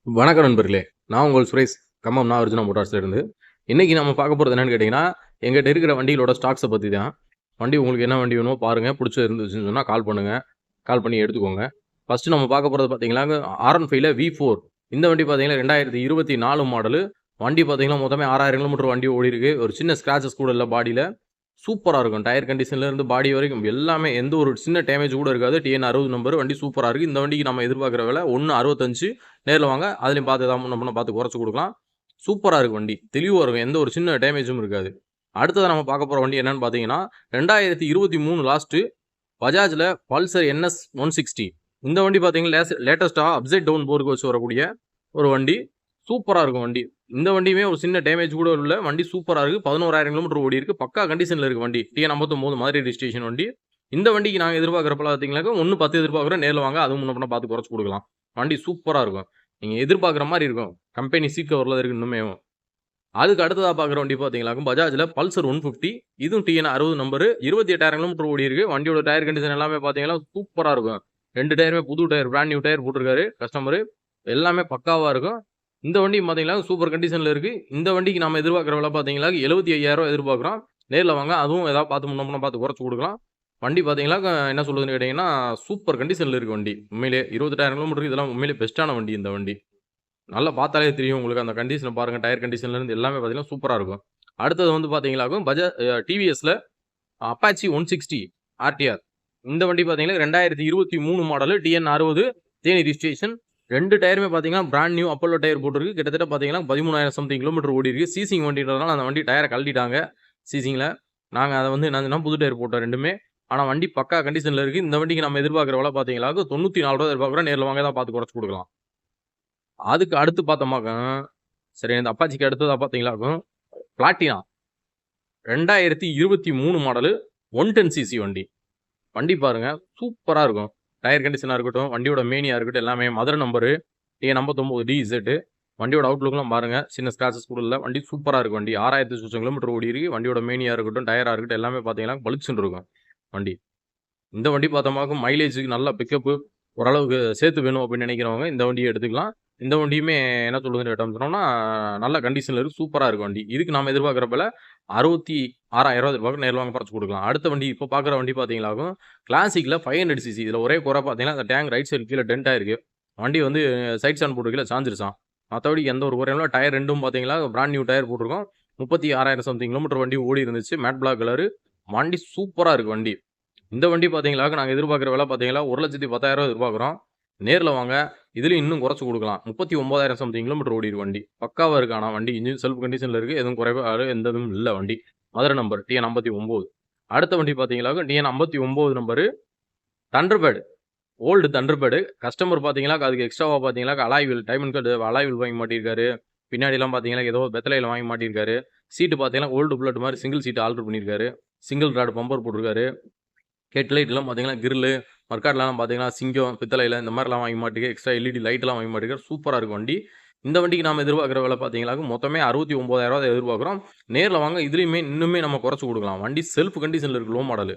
வணக்கம் நண்பர்களே. நான் உங்கள் சுரேஷ். கம்பம் நான் அர்ஜுனா மோட்டார்ஸ்லேருந்து. இன்னைக்கு நம்ம பார்க்க போறது என்னன்னு கேட்டீங்கன்னா, எங்கிட்ட இருக்கிற வண்டிகளோட ஸ்டாக்ஸ பத்தி தான். வண்டி உங்களுக்கு என்ன வண்டி வேணுமோ பாருங்க. புடிச்சது இருந்துச்சுன்னு சொன்னா கால் பண்ணுங்க. கால் பண்ணி எடுத்துக்கோங்க. ஃபர்ஸ்ட்டு நம்ம பார்க்க போறது பார்த்தீங்கன்னா, R15ல V4. இந்த வண்டி பார்த்தீங்கன்னா 2024 மாடலு. வண்டி பார்த்தீங்கன்னா மொத்தமே 6000 கிலோமீட்டர் வண்டி ஓடியிருக்கு. ஒரு சின்ன ஸ்க்ராச்சஸ் கூட இல்ல பாடியில. சூப்பரா இருக்கும். டயர் கண்டிஷன்ல இருந்து பாடி வரைக்கும் எல்லாமே எந்த ஒரு சின்ன டேமேஜ் கூட இருக்காது. TN 60 நம்பர் வண்டி சூப்பரா இருக்கு. இந்த வண்டிக்கு நம்ம எதிர்பார்க்கிற விலை 1.65. நேர்ல வாங்க. அதிலயும் பார்த்து ஏதாவது முன்ன பின்ன பார்த்து குறைச்சு குடுக்கலாம். சூப்பரா இருக்கு வண்டி. தெளிவா இருக்கும். எந்த ஒரு சின்ன டேமேஜும் இருக்காது. அடுத்ததா நம்ம பார்க்க போற வண்டி என்னன்னு பார்த்தீங்கன்னா, 2023 லாஸ்ட்டு பஜாஜ்ல பல்சர் NS 160. இந்த வண்டி பார்த்தீங்கன்னா, லேட்டஸ்ட்டா அப்சைட் டவுன் போர்க்கு வச்சு வரக்கூடிய ஒரு வண்டி. சூப்பரா இருக்கும் வண்டி. இந்த வண்டியுமே ஒரு சின்ன டேமேஜ் கூட இல்ல. வண்டி சூப்பரா இருக்கு. 11,000 கிலோமீட்டர் ஓடியிருக்கு. பக்கா கண்டிஷன்ல இருக்கு வண்டி. TN 59 மதுரை ரெஜிஸ்ட்ரேஷன் வண்டி. இந்த வண்டிக்கு நாங்க எதிர்பார்க்கிறப்பலாம் பார்த்தீங்கன்னாக்கா, 1.10 எதிர்பார்க்கிறோம். நேர்ல வாங்க. அதுவும் முன்ன பின்ன பார்த்து குறைச்சு குடுக்கலாம். வண்டி சூப்பரா இருக்கும். நீங்க எதிர்பார்க்கிற மாரி இருக்கும். கம்பெனி சீட் கவர்ல இருக்கு இன்னுமேவும். அதுக்கு அடுத்ததா பார்க்குற வண்டி பார்த்தீங்கன்னாக்கும், பஜாஜ்ல பல்சர் 150. இதுவும் TN 60 நம்பரு. 28,000 கிலோமீட்டர் ஓடியிருக்கு. வண்டியோட டயர் கண்டிஷன் எல்லாமே பார்த்தீங்கன்னா, சூப்பரா இருக்கும். 2 டயருமே புது டயர், பிராண்ட் நியூ டயர் போட்டிருக்காரு கஸ்டமரு. எல்லாமே பக்காவா இருக்கும். இந்த வண்டியும் பார்த்தீங்கன்னா, சூப்பர் கண்டிஷன்ல இருக்கு. இந்த வண்டிக்கு நம்ம எதிர்பார்க்கிற விலை பார்த்தீங்கன்னா, 75,000 எதிர்பார்க்கிறோம். நேர்ல வாங்க. அதுவும் ஏதாவது பார்த்து முன்ன பின்ன பார்த்து குறைச்சு குடுக்கலாம். வண்டி பார்த்தீங்கன்னா, என்ன சொல்றதுன்னு கேட்டீங்கன்னா, சூப்பர் கண்டிஷன்ல இருக்கு வண்டி. உண்மையிலேயே 28,000 கிலோமீட்டருக்கு இதெல்லாம் உண்மையிலேயே பெஸ்ட்டான வண்டி இந்த வண்டி. நல்லா பார்த்தாலே தெரியும் உங்களுக்கு. அந்த கண்டிஷன பாருங்க. டயர் கண்டிஷன்ல இருந்து எல்லாமே பார்த்தீங்கன்னா, சூப்பரா இருக்கும். அடுத்தது வந்து பார்த்தீங்கன்னாக்கும், TVSல அப்பாச்சி 160 RTR. இந்த வண்டி பார்த்தீங்கன்னா, 2023 மாடலு. TN 60 Theni registration. 2 டயருமே பார்த்தீங்கன்னா, பிராண்ட் நியூ அப்போலோ டயர் போட்டிருக்கு. கிட்டத்தட்ட பார்த்தீங்கன்னா, 13,000 சம்திங் கிலோமீட்டர் ஓடியிருக்கு. சீசிங் வண்டின்றதுனால அந்த வண்டி டயர கழட்டிட்டாங்க சீசிங்ல. நாங்க அத வந்து என்ன செஞ்சோம், புது டயர் போட்டோம் 2மே. ஆனா வண்டி பக்கா கண்டிஷன்ல இருக்கு. இந்த வண்டிக்கு நம்ம எதிர்பார்க்கிற விலை பார்த்தீங்கன்னாக்கும், ரூ. 94 எதிர்பார்க்கிறோம். நேர்ல வாங்க ஏதாவது பார்த்து குறைச்சு குடுக்கலாம். அதுக்கு அடுத்து பார்த்தோமாக்க, சரி இந்த அப்பாச்சிக்கு அடுத்ததா பார்த்தீங்களாக்கும், பிளாட்டினா 2023 மாடலு 110 சிசி வண்டி. வண்டி பாருங்க சூப்பரா இருக்கும். டயர் கண்டிஷனா இருக்கட்டும், வண்டியோட மேனியா இருக்கட்டும், எல்லாமே மதுரை நம்பரு TN 59 DZ. வண்டியோட அவுட்லுக்லாம் பாருங்க. சின்ன ஸ்கிராச்சஸ் கூட இல்ல. வண்டி சூப்பரா இருக்கு வண்டி. 6,000 சொச்சம் கிலோமீட்டர் ஓடியிருக்கு. வண்டியோட மேனியா இருக்கட்டும், டயரா இருக்கட்டும், எல்லாமே பார்த்தீங்கன்னா பளிச்சுன்னு இருக்கும் வண்டி. இந்த வண்டி பார்த்தோமாக்கும் மைலேஜுக்கு நல்ல பிக்கப்பு ஓரளவுக்கு சேர்த்து வேணும் அப்படின்னு நினைக்கிறவங்க இந்த வண்டியை எடுத்துக்கலாம். இந்த வண்டியுமே என்ன சொல்லுதுன்னு கேட்டோம்னு சொன்னோம்னா, நல்ல கண்டிஷன்ல இருக்கு. சூப்பரா இருக்கு வண்டி. இதுக்கு நாம எதிர்பார்க்கிற விலை 66,000 எதிர்பார்க்கிறோம். நேர்ல வாங்க குறைச்சு குடுக்கலாம். அடுத்த வண்டி இப்போ பார்க்குற வண்டி பார்த்தீங்களாக்கும், கிளாசிக்ல 500 சிசி. இதில ஒரே குறை பார்த்தீங்கன்னா, அந்த டேங்க் ரைட் சைடு கீழ டென்ட் ஆயிருக்கு. வண்டி வந்து சைட் ஸ்டாண்ட் போட்டு சாஞ்சிருச்சாம். மத்தபடி எந்த ஒரு குறையும் இல்ல. டயர் 2ம் பார்த்தீங்கன்னா, பிராண்ட் நியூ டயர் போட்டிருக்கோம். 36,000 சம்திங் கிலோமீட்டர் வண்டி ஓடி இருந்துச்சு. Matte black colour. வண்டி சூப்பரா இருக்கு வண்டி. இந்த வண்டி பார்த்தீங்களாக்க, நாங்க எதிர்பார்க்கிற விலை பார்த்தீங்கன்னா, 1,10,000 எதிர்பார்க்கிறோம். நேர்ல வாங்க. இதுலயும் இன்னும் குறைச்சு குடுக்கலாம். 39,000 சம்திங் கிலோமீட்டர் ஓடிருக்கு வண்டி. பக்காவா இருக்கு. ஆனா வண்டி இன்ஜின் செல்ஃப் கண்டிஷன்ல இருக்கு. எதுவும் குறைபாடு எந்த இதுவும் இல்ல வண்டி. Madurai number TN 59. அடுத்த வண்டி பார்த்தீங்களாக்க, TN 59 number Thunderbird. Old Thunderbird. Customer பார்த்தீங்களாக்க, அதுக்கு எக்ஸ்ட்ராவா பார்த்தீங்களாக்க, alloy wheel diamond cut alloy wheel வாங்கி மாட்டியிருக்காரு. பின்னாடிலாம் பார்த்தீங்கன்னா, ஏதோ பெத்தலையில வாங்கி மாட்டியிருக்காரு. சீட்டு பார்த்தீங்கன்னா, ஓல்டு புல்லட் மாரி சிங்கிள் சீட் ஆல்டர் பண்ணியிருக்காரு. சிங்கிள் ராட் பம்பர் போட்டிருக்காரு. ஹெட்லைட்லாம் பார்த்தீங்கன்னா, கிரில்லு, மர்க்காட்லாம் பார்த்தீங்கன்னா, சிங்கம், பித்தளையில இந்த மாரிலாம் வாங்கி மாட்டிருக்கு. எக்ஸ்ட்ரா LED லைட்லாம் வாங்கி மாட்டிருக்காரு. சூப்பரா இருக்கு வண்டி. இந்த வண்டிக்கு நாம எதிர்பார்க்கிற விலை பார்த்தீங்கன்னாக்க, மொத்தமே 69,000 எதிர்பார்க்கிறோம். நேர்ல வாங்க. இதுலயுமே இன்னுமே நம்ம குறைச்சு குடுக்கலாம். வண்டி செல்ஃப் கண்டிஷன்ல இருக்கு. Low model.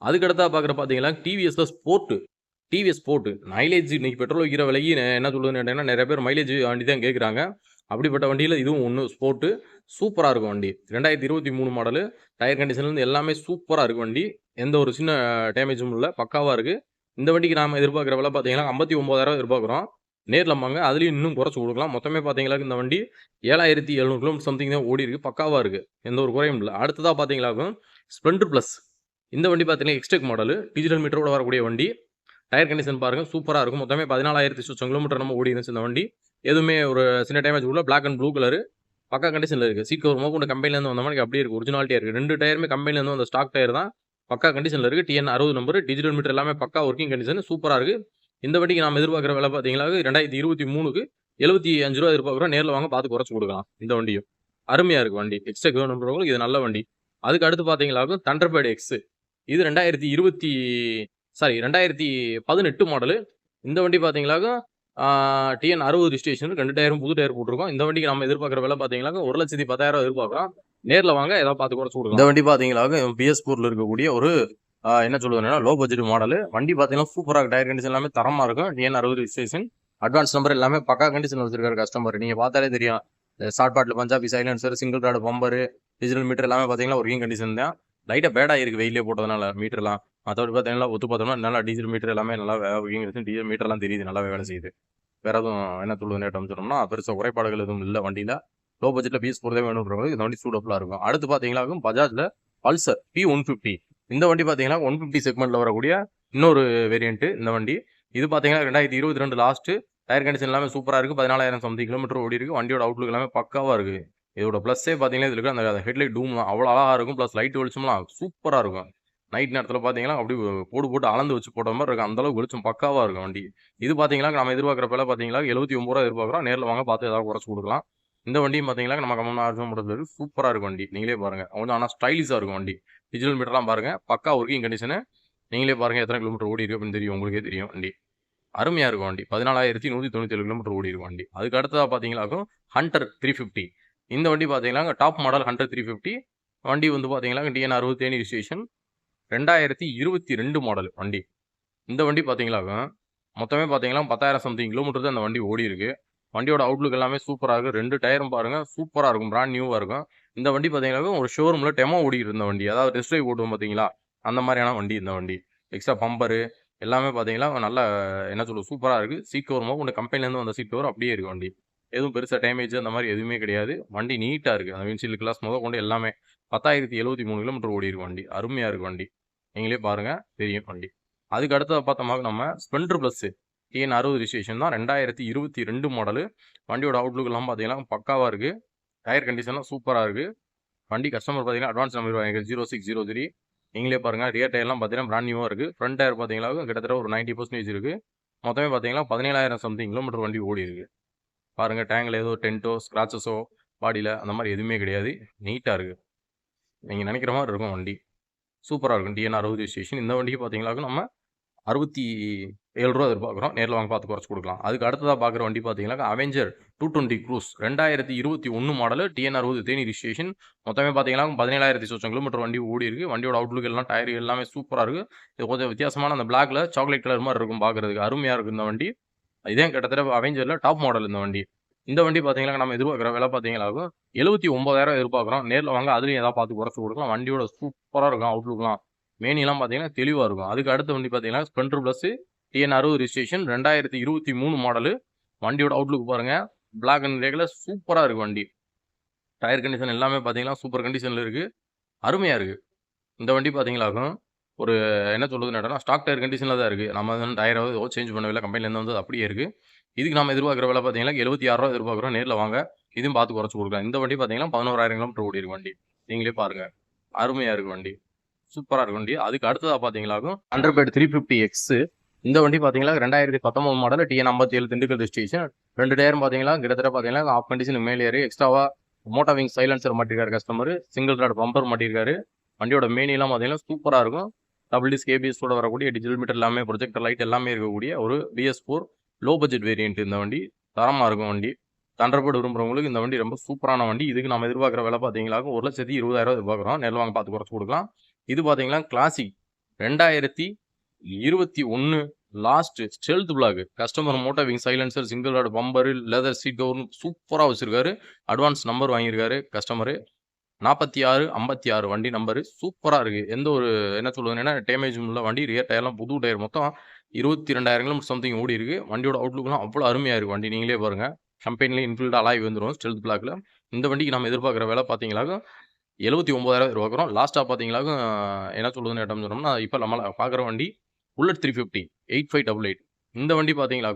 அதுக்கு அடுத்தா பார்க்குற பார்த்தீங்கன்னா, TVSல ஸ்போர்ட். TVS sport. மைலேஜ் இன்னைக்கு பெட்ரோல் விக்கிற விலைக்கு என்ன சொல்லுதுன்னு கேட்டீங்கன்னா, நெறைய பேர் மைலேஜ் வண்டி தான் கேட்குறாங்க. அப்படிப்பட்ட வண்டியில இதுவும் ஒண்ணு ஸ்போர்ட். சூப்பரா இருக்கும் வண்டி. 2023 மாடலு. டயர் கண்டிஷன்லேருந்து எல்லாமே சூப்பரா இருக்கு வண்டி. எந்த ஒரு சின்ன டேமேஜும் இல்ல. பக்காவா இருக்கு. இந்த வண்டிக்கு நாம எதிர்பார்க்கிற விலை பார்த்தீங்கன்னா, 59,000 எதிர்பார்க்கிறோம். நேர்ல வாங்க. அதுலயும் இன்னும் குறைச்சு குடுக்கலாம். மொத்தமே பார்த்தீங்கன்னா, இந்த வண்டி 7,700 கிலோமீட்டர் சம்திங் தான் ஓடியிருக்கு. பக்காவா இருக்கு. எந்த ஒரு குறையும் இல்ல. அடுத்ததா பார்த்தீங்கன்னாக்கும், ஸ்ப்ளெண்டர் பிளஸ். இந்த வண்டி பார்த்தீங்கன்னா, எக்ஸ்டெக் மாடலு. டிஜிட்டல் மீட்டரோட வரக்கூடிய வண்டி. டயர் கண்டிஷன் பாருங்க சூப்பரா இருக்கும். மொத்தமே 14,000 சொச்சம் கிலோமீட்டர் நம்ம ஓடி இருந்துச்சு இந்த வண்டி. எதுவுமே ஒரு சின்ன டேமேஜ் கூட பிளாக் அண்ட் ப்ளூ கலரு. பக்கா கண்டிஷன்ல இருக்கு. சீட் கவர் முதற்கொண்டு கம்பெனிலேருந்து வந்த மாரி அப்படியே இருக்கு. ஒரிஜினாலிட்டியா இருக்கு. 2 டயருமே கம்பெனிலேருந்து வந்த ஸ்டாக் டயர் தான். பக்கா கண்டிஷன்ல இருக்கு. TN 60 number. டிஜிட்டல் மீட்டர் எல்லாமே பக்கா ஒர்க்கிங் கண்டிஷன். சூப்பரா இருக்கு. இந்த வண்டிக்கு நாம எதிர்பார்க்கிற விலை பார்த்தீங்கன்னா, 2023க்கு ரூ. 75 எதிர்பார்க்கிறோம். நேர்ல வாங்க பார்த்து குறைச்சு குடுக்கலாம். இந்த வண்டியும். அருமையா இருக்கு வண்டி. எக்ஸ்ட்ரா வேணும்ன்றவங்களுக்கு இது நல்ல வண்டி. அதுக்கு அடுத்து பார்த்தீங்கன்னாக்கும், தண்டர்பேர்ட் எக்ஸ். இது 2018 மாடலு. இந்த வண்டி பார்த்தீங்கன்னாக்க, TN 60 ரிஜிஸ்ட்ரேஷன். 2 டயரும் புது டயர் போட்டிருக்கோம். இந்த வண்டிக்கு நம்ம எதிர்பார்க்கிற விலை பார்த்தீங்கன்னாக்க, 1,10,000 எதிர்பார்க்கிறோம். நேர்ல வாங்க ஏதாவது பார்த்து குறைச்சு குடுக்கலாம். இந்த வண்டி பார்த்தீங்கன்னாக்க, BS4ல இருக்கக்கூடிய ஒரு என்ன சொல்லுதுன்னா, லோ பட்ஜெட் மாடலு. வண்டி பார்த்தீங்கன்னா, சூப்பரா இருக்கு. டயர் கண்டிஷன் எல்லாமே தரமா இருக்கும். TN 60 registration. அட்வான்ஸ் நம்பர் எல்லாமே பக்கா கண்டிஷன் வச்சிருக்காரு கஸ்டமர். நீங்கள் பார்த்தாலே தெரியும். Short bottle Punjabi silencer, single rod bumper, digital meter எல்லாமே பார்த்தீங்கன்னா ஒர்க்கிங் கண்டிஷன் தான். லைட்டாக பேடாக இருக்குது வெயிலே போட்டதுனால மீட்டர்லாம். மற்றபடி பார்த்தீங்கன்னா ஒத்து பார்த்தோம்னா நல்லா டீசல் மீட்டர் எல்லாமே நல்லா ஒர்க்கிங் இருக்குது. டீசல் மீட்டர்லாம் தெரியுது நல்லாவே வேலை செய்யுது. வேறு எதுவும் என்ன சொல்லுவது நேட்டம் சொன்னோம்னா பெருசாக குறைபாடுகள் எதுவும் இல்லை வண்டியில். லோ பட்ஜெட்டில் பீஸ் போகிறதே வேணுன்றவங்களுக்கு இந்த வண்டி சூட்டபுளாக இருக்கும். அடுத்து பார்த்தீங்கன்னா பஜாஜில் பல்சர் P150. இந்த வண்டி பார்த்தீங்கன்னா 150 செக்மெண்ட்டில் வரக்கூடிய இன்னொரு வேரியண்ட்டு இந்த வண்டி. இது பார்த்தீங்கன்னா 2022 லாஸ்ட்டு. டயர் கண்டிஷன் எல்லாமே சூப்பராக இருக்குது. 14,000 சம்திங் கிலோமீட்டர் ஓடி இருக்குது. வண்டியோட அவுட்லுக் எல்லாமே பக்காவாக இருக்குது. இதோட ப்ளஸ்ஸே பார்த்தீங்கன்னா இதில் இருக்க அந்த ஹெட்லைட் டூம் அவ்வளோ அழகாக இருக்கும். ப்ளஸ் லைட் வெளிச்சம்லாம் சூப்பராக இருக்கும். நைட் நேரத்தில் பார்த்தீங்கன்னா அப்படி போட்டு அளந்து வச்சு போட்ட மாதிரி இருக்கும். அந்தளவுக்கு வெளிச்சம் பக்காவாக இருக்கும் வண்டி. இது பார்த்தீங்கன்னா நம்ம எதிர்பார்க்குறப்பெல்லாம் பார்த்தீங்கன்னா 79 ரூபா எதிர்பார்க்குறோம். நேரில் வாங்க பார்த்து ஏதாவது குறைச்சி கொடுக்கலாம். இந்த வண்டியும் பார்த்தீங்கன்னா நம்ம கம்மன் பண்ணுறது சூப்பராக இருக்கும் வண்டி. நீங்களே பாருங்கள். கொஞ்சம் ஆனால் ஸ்டைலிஷாக இருக்கும் வண்டி. டிஜிட்டல் மீட்டர்லாம் பாருங்கள் பக்கா ஒர்க்கிங் கண்டிஷனு. நீங்களே பாருங்கள் எத்தனை கிலோமீட்டர் ஓடி இருக்கு அப்படின்னு தெரியும். உங்களுக்கே தெரியும் வண்டி அருமையாக இருக்கும் வண்டி. 14,197 கிலோமீட்டர் ஓடி இருக்கும் வண்டி. அதுக்கு அடுத்ததாக பார்த்தீங்கன்னாக்கும் ஹண்டர் 350. இந்த வண்டி பார்த்தீங்கன்னா டாப் மாடல் ஹண்டர் 350 வண்டி வந்து பார்த்தீங்கன்னா TN60 தேனி ரிஜிஸ்ட்ரேஷன் 2022 மாடல் வண்டி. இந்த வண்டி பார்த்தீங்கன்னாக்கும் மொத்தமே பார்த்தீங்கன்னா 10,000 சம்திங் கிலோமீட்டர் தான் இந்த வண்டி ஓடி இருக்கு. வண்டியோட அவுட்லுக் எல்லாமே சூப்பராக இருக்குது. 2 டயரும் பாருங்கள் சூப்பராக இருக்கும். பிராண்ட் நியூவாக இருக்கும். இந்த வண்டி பார்த்தீங்கன்னா ஒரு ஷோரூமில் டெமோ ஓடிட்டு இருந்த வண்டி. அதாவது டெஸ்ட் ட்ரைவ் ஓட்டுவோம் பார்த்தீங்களா, அந்த மாதிரியான வண்டி இந்த வண்டி. எக்ஸ்ட்ரா பம்பரு எல்லாமே பார்த்தீங்கன்னா நல்லா என்ன சொல்லுவது சூப்பராக இருக்குது. சீட் கவர் ஒன்று கம்பெனிலேருந்து வந்த சீட் கவர் அப்படியே இருக்குது வண்டி. எதுவும் பெருசாக டேமேஜ் அந்த மாதிரி எதுவுமே கிடையாது. வண்டி நீட்டாக இருக்குது. அந்த வின்சீல்டு கிளாஸ் கொண்டு எல்லாமே 10,073 கிலோமீட்டர் ஓடி இருக்கு வண்டி. அருமையாக இருக்குது வண்டி. நீங்களே பாருங்கள் தெரியும் வண்டி. அதுக்கு அடுத்தது பார்த்தோம்னா நம்ம ஸ்ப்ளெண்டர் ப்ளஸ் TN60 ரிஜிஸ்ட்ரேஷன் தான். 2022 மாடலு. வண்டியோட அவுட்லுக் எல்லாம் பார்த்தீங்கன்னா பக்காவாக இருக்குது. டயர் கண்டிஷன்லாம் சூப்பராக இருக்குது. வண்டி கஸ்டமர் பார்த்தீங்கன்னா அட்வான்ஸ் நம்பர் வாங்கிக்க 0603. நீங்களே பாருங்கள். ரியர் டயர்லாம் பார்த்தீங்கன்னா பிராண்ட் நியூவாக இருக்குது. ஃப்ரண்ட் டயர் பார்த்தீங்கன்னா கிட்டத்தட்ட ஒரு 90% இருக்குது. மொத்தமே பார்த்தீங்கன்னா 17,000 சம்திங் கிலோமீட்டர் வண்டி ஓடி இருக்குது. பாருங்கள் டேங்கில் ஏதோ டென்ட்டோ ஸ்க்ராச்சஸோ பாடியில் அந்த மாதிரி எதுவுமே கிடையாது. நீட்டாக இருக்குது. நீங்கள் நினைக்கிற மாதிரி இருக்கும் வண்டி. சூப்பராக இருக்கும். TN60 registration. இந்த வண்டிக்கு பார்த்தீங்கன்னா நம்ம 67 ரூபா எதிர்பார்க்குறோம். நேரில் வாங்க பார்த்து குறைச்சி கொடுக்கலாம். அதுக்கு அடுத்ததாக பார்க்குற வண்டி பார்த்தீங்கன்னா Avenger 220 cruise 2021 model TN60 Theni registration. மொத்தமே பார்த்தீங்கன்னா 17,000 சொச்சம் கிலோமீட்டர் வண்டி ஓடி இருக்குது. வண்டியோட அவுட்லுக் எல்லாம் டயர் எல்லாமே சூப்பராக இருக்குது. இது கொஞ்சம் வித்தியாசமான அந்த பிளாக்ல சாக்லேட் கலர் மாதிரி இருக்கும் பார்க்குறதுக்கு. அருமையாக இருக்கும் இந்த வண்டி. இதே கிட்டத்தட்ட அவெஞ்சரில் டாப் மாடல் இந்த வண்டி. இந்த வண்டி பார்த்தீங்கன்னா நம்ம எதிர்பார்க்குற விலை பார்த்தீங்கன்னா 79,000 எதிர்பார்க்குறோம். நேரில் வாங்க அதுலேயும் ஏதாவது பார்த்து குறைச்சி கொடுக்கலாம். வண்டியோட சூப்பராக இருக்கும் அவுட்லுக்லாம். மேனிலாம் பார்த்தீங்கன்னா தெளிவாக இருக்கும். அதுக்கு அடுத்த வண்டி பார்த்தீங்கன்னா Splendor plus TN60 registration 2023 model. வண்டியோட அவுட்லுக் பாருங்கள். பிளாக் அண்ட் கிரேல சூப்பராக இருக்குது வண்டி. டயர் கண்டிஷன் எல்லாமே பார்த்தீங்கன்னா சூப்பர் கண்டிஷனில் இருக்குது. அருமையாக இருக்குது. இந்த வண்டி பார்த்தீங்களாக்கும் ஒரு என்ன சொல்லுதுன்னா ஸ்டாக் டயர் கண்டிஷனில் தான் இருக்குது. நம்ம வந்து டயரை சேஞ்ச் பண்ணவில்லை. கம்பெனிலேருந்து வந்து அப்படியே இருக்குது. இதுக்கு நம்ம எதிர்பார்க்குற விலை பார்த்தீங்கன்னா 76 ரூபா எதிர்பார்க்குறோம். நேரில் வாங்க இதுவும் பார்த்து குறைச்சி கொடுக்கலாம். இந்த வண்டி பார்த்தீங்கன்னா 11,000 கிலோமீட்டர் ஓடி இருக்கு வண்டி. நீங்களே பாருங்கள். அருமையாக இருக்குது வண்டி. சூப்பராக இருக்கும் வண்டி. அதுக்கு அடுத்ததாக பார்த்தீங்களாக்கும் அண்டர்பேட் 350X. இந்த வண்டி பார்த்தீங்கன்னா 2019 மாடல் TN57 திண்டுக்கல் ரிஜிஸ்ட்ரேஷன். 2 டயரும் பார்த்தீங்கன்னா கிட்டத்தட்ட பார்த்தீங்கன்னா ஆஃப் கண்டிஷன் மேலே ஏறி எக்ஸ்ட்ராவாக மோட்டாவிங் சைலன்சர் மாட்டிருக்காரு கஸ்டமர். சிங்கிள் ராட் பம்பர் மாட்டிருக்காரு. வண்டியோட மேனிலாம் பார்த்தீங்கன்னா சூப்பராக இருக்கும். டபுள் டிஸ்க் ABS-ஓட வரக்கூடிய டிஜிட்டல் மீட்டர் எல்லாமே ப்ரொஜெக்டர் லைட் எல்லாமே இருக்கக்கூடிய ஒரு BS4 லோ பட்ஜெட் வேரியன்ட் இந்த வண்டி. தரமாக இருக்கும் வண்டி. தண்டர்பேர்ட் விரும்புகிறவங்களுக்கு இந்த வண்டி ரொம்ப சூப்பரான வண்டி. இதுக்கு நம்ம எதிர்பார்க்குற விலை பார்த்தீங்கன்னா 1,20,000 எதிர்பார்க்குறோம். நேரில் வாங்க பார்த்து குறைச்சி கொடுக்கலாம். இது பார்த்தீங்கன்னா classic 2021 last stealth black. Customer மோட்டாவிங் silencer single rod bumper leather seat cover சூப்பராக வச்சுருக்காரு. அட்வான்ஸ் நம்பர் வாங்கியிருக்காரு கஸ்டமரு. 4656 வண்டி நம்பரு. சூப்பராக இருக்குது. எந்த ஒரு என்ன சொல்லுதுன்னா டேமேஜும் இல்லை வண்டி. ரியர் டயர்லாம் புது டயர் மொத்தம் 22,000 கிலோமீட்டர் சம்திங் ஓடி இருக்குது. வண்டியோட அவுட்லுக்லாம் அவ்வளோ அருமையாக இருக்குது வண்டி. நீங்களே பாருங்கள். கம்பெனிலேயே இன்ஃபில்ட் அலாய் வந்துடும் ஸ்டெல்த் பிளாக்ல. இந்த வண்டிக்கு நம்ம எதிர்பார்க்குற விலை பார்த்தீங்கன்னா 79,000 எதிர்பார்க்குறோம். லாஸ்ட்டாக பார்த்தீங்கன்னா என்ன சொல்லுதுன்னு இடம் சொன்னோம்னா இப்போ நம்ம பார்க்குற வண்டி புல்லட் 350 8588. இந்த வண்டி பார்த்தீங்கன்னா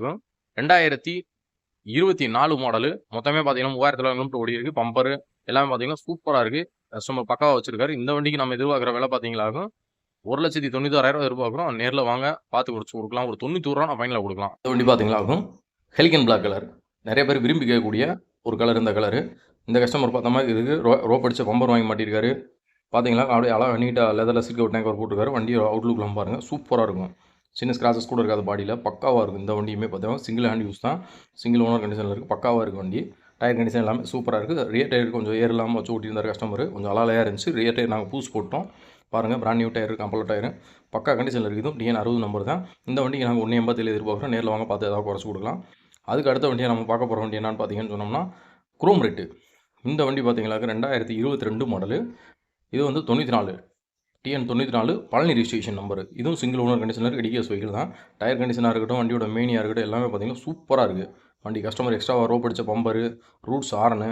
2024 மாடலு. மொத்தமே பார்த்தீங்கன்னா 3,000 கிலோமீட்டர் ஓடி இருக்குது. பம்பரு எல்லாமே பார்த்தீங்கன்னா சூப்பராக இருக்குது. கஸ்டமர் பக்காவாக வச்சிருக்காரு. இந்த வண்டிக்கு நம்ம எதிர்பார்க்குற விலை பார்த்தீங்கன்னா 1,96,000 எதிர்பார்க்குறோம். நேரில் வாங்க பார்த்து குறைச்சி கொடுக்கலாம். ஒரு 91 ரூபா நான் ஃபைனலாக கொடுக்கலாம். இந்த வண்டி பார்த்தீங்கன்னா ஹெலிகன் பிளாக் கலர். நிறைய பேர் விரும்பி கேட்கக்கூடிய ஒரு கலர் இந்த கலரு. இந்த கஸ்டமர் பார்த்த மாதிரி இருக்குது. ரோப் அடித்த பம்பர் வாங்கி மாட்டிருக்காரு. பார்த்தீங்களா அப்படியே அழகாக நீட்டாக லெதரில் சீட் கவர் டேங்கர் போட்டுருக்காரு. வண்டி அவுட்லுக்லாம் பாருங்கள் சூப்பராக இருக்கும். சின்ன ஸ்க்ராச்சஸ் கூட இருக்காது பாடியில். பக்காவாக இருக்கும். இந்த வண்டியுமே பார்த்தீங்கன்னா சிங்கிள் ஹேண்ட் யூஸ் தான். சிங்கிள் ஓனர் கண்டிஷனில் இருக்குது. பக்காவாக இருக்குது வண்டி. டயர் கண்டிஷன் எல்லாமே சூப்பராக இருக்குது. ரியர் டயர் கொஞ்சம் ஏர் இல்லாமல் வச்சு ஓட்டியிருந்தார் கஸ்டமர். கொஞ்சம் அலாலையாக இருந்துச்சு. ரியர் டயர் நாங்கள் பூஸ் போட்டோம். பாருங்கள் பிராண்ட் நியூ டயர் கம்பல் டயர் பக்கா கண்டிஷனில் இருக்குது. TN60 நம்பர் தான். இந்த வண்டிக்கு நாங்கள் 1,87 எதிர்பார்க்குறோம். நேரில் வாங்க பார்த்து ஏதாவது குறைச்சி கொடுக்கலாம். அதுக்கு அடுத்த வண்டியை நம்ம பார்க்க போகிற வண்டி என்னென்னு பார்த்தீங்கன்னு சொன்னோம்னா குரோம் ரெட்டு. இந்த வண்டி பார்த்தீங்கன்னாக்க 2022 மாடலு. இது வந்து 94 TN 94 பழனி ரிஜிஸ்ட்ரேஷன் நம்பர். இதுவும் சிங்கிள் ஓனர் கண்டிஷனில் இருக்குது. டிடிஎஸ் வெஹிக்கிள் தான். டயர் கண்டிஷனாக இருக்கட்டும், வண்டியோட மேனியாக இருக்கட்டும், எல்லாமே பார்த்தீங்கன்னா சூப்பராக இருக்குது. வண்டி கஸ்டமர் எக்ஸ்ட்ராவாக ரோப் அடித்த பம்பரு, ரூட்ஸ் ஆரனு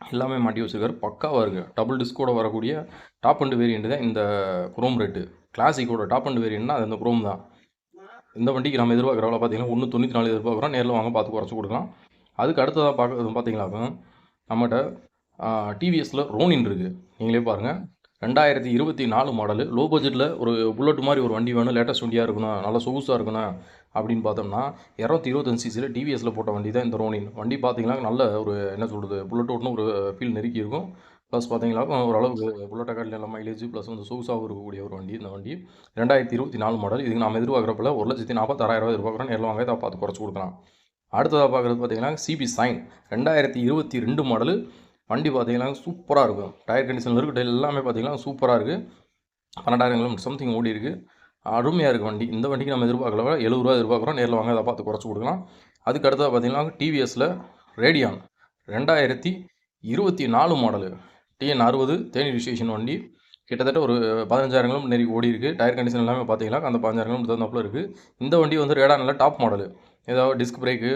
எல்லாமே மாட்டி வச்சுருக்காரு. பக்காவாக இருக்குது. டபுள் டிஸ்கோட வரக்கூடிய டாப் அண்ட் வேரியண்ட் தான் இந்த குரோம் ரெட்டு. கிளாசிக்கோட டாப் அண்ட் வேரியண்ட்னா அது இந்த குரோம் தான். இந்த வண்டிக்கு நம்ம எதிர்பார்க்குறவங்கள பார்த்தீங்கன்னா 194 எதிர்பார்க்குறோம். நேரில் வாங்க பார்த்து குறைச்சி கொடுக்கலாம். அதுக்கு அடுத்ததாக பார்த்தீங்கன்னாக்கும் நம்மகிட்ட டிவிஎஸில் ரோனின் இருக்குது. நீங்களே பாருங்கள். 2024 மாடலு. லோ பட்ஜெட்டில் ஒரு புல்லட் மாதிரி ஒரு வண்டி வேணும், லேட்டஸ்ட் வண்டியாக இருக்கணும், நல்லா சொகுசாக இருக்கணும் அப்படின்னு பார்த்தோம்னா 225 சிசியில் டிவிஎஸில் போட்ட வண்டி தான் இந்த ரோனின். வண்டி பார்த்தீங்கன்னா நல்ல ஒரு என்ன சொல்கிறது, புல்லட் ஓட்டுன்னு ஒரு ஃபீல் நெருக்கி இருக்கும். ப்ளஸ் பார்த்தீங்கன்னா ஓரளவுக்கு புல்லட்டை காட்டில் நல்ல மைலேஜ் ப்ளஸ் வந்து சொகுசாகவும் இருக்கக்கூடிய ஒரு வண்டி இந்த வண்டி. 2024 மாடல். இதுக்கு நம்ம எதிர்பார்க்குறப்பல 1,46,000 எதிர்பார்க்குறோம். நேரில் வாங்க இதை பார்த்து குறைச்சி கொடுக்கலாம். அடுத்ததாக பார்க்குறது பார்த்தீங்கன்னா சிபி சைன் 2022 மாடலு. வண்டி பார்த்தீங்கன்னா சூப்பராக இருக்கும். டயர் கண்டிஷனில் இருக்குது. எல்லாமே பார்த்தீங்கன்னா சூப்பராக இருக்குது. 12,000 கிலோமீட்டர் சம்திங் ஓடி இருக்குது. அருமையாக இருக்குது வண்டி. இந்த வண்டிக்கு நம்ம எதிர்பார்க்கல, 70 ரூபா எதிர்பார்க்குறோம். நேரில் வாங்க அதை பார்த்து குறைச்சி கொடுக்கலாம். அதுக்கு அடுத்ததாக பார்த்தீங்கன்னா டிவிஎஸில் Radeon 2024 model. TN 60 Theni registration வண்டி. கிட்டத்தட்ட ஒரு 15,000 கிலோமீட்டர் நெருக்கி ஓடி இருக்குது. டயர் கண்டிஷன் எல்லாமே பார்த்தீங்கன்னா அந்த 15,000 கிலோமீட்டர் தகுந்தாப்பில் இருக்குது. இந்த வண்டி வந்து ரேடானில் டாப் மாடலு. ஏதாவது டிஸ்க் பிரேக்கு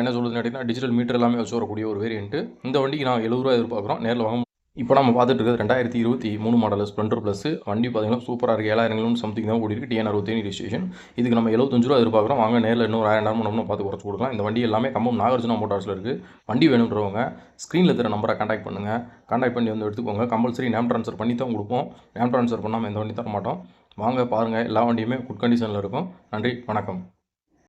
என்ன சொல்கிறதுன்னு கேட்டிங்கன்னா டிஜிட்டல் மீட்டர் எல்லாமே வச்சு வரக்கூடிய ஒரு வேரியண்ட்டு. இந்த வண்டிக்கு நான் 70 ரூபா எதிர்பார்க்குறோம். நேரில் வாங்க. இப்போ நம்ம பார்த்துட்டு இருக்கிறது 2023 மாடல் ஸ்ப்ளெண்டர் ப்ளஸ். வண்டி பார்த்தீங்கன்னா சூப்பராக இருக்குது. 7,000 கிலோமீட்டர் சம்திங் தான் ஓடி இருக்குது. TN 60 registration. இதுக்கு நம்ம 75 ரூபா எதிர்பார்க்குறோம். வாங்க நேரில் இன்னும் 1,000 நம்ம பார்த்து குறைச்சி கொடுக்கலாம். இந்த வண்டி எல்லாமே கம்பம் நாகார்ஜுனா மோட்டார்ஸில் இருக்குது. வண்டி வேணுன்றவங்க ஸ்க்ரீனில் இருக்கிற நம்பரை கான்டாக்ட் பண்ணுங்கள். கான்டாக்ட் பண்ணி வந்து எடுத்துக்கோங்க. கம்பல்சரி நேம் ட்ரான்ஸ்ஃபர் பண்ணி தான் கொடுப்போம். நேம் ட்ரான்ஸ்ஃபர் பண்ணாமல் எந்த வண்டி தர மாட்டோம். வாங்க பாருங்கள். எல்லா வண்டியுமே குட் கண்டிஷனில் இருக்கும். நன்றி, வணக்கம்.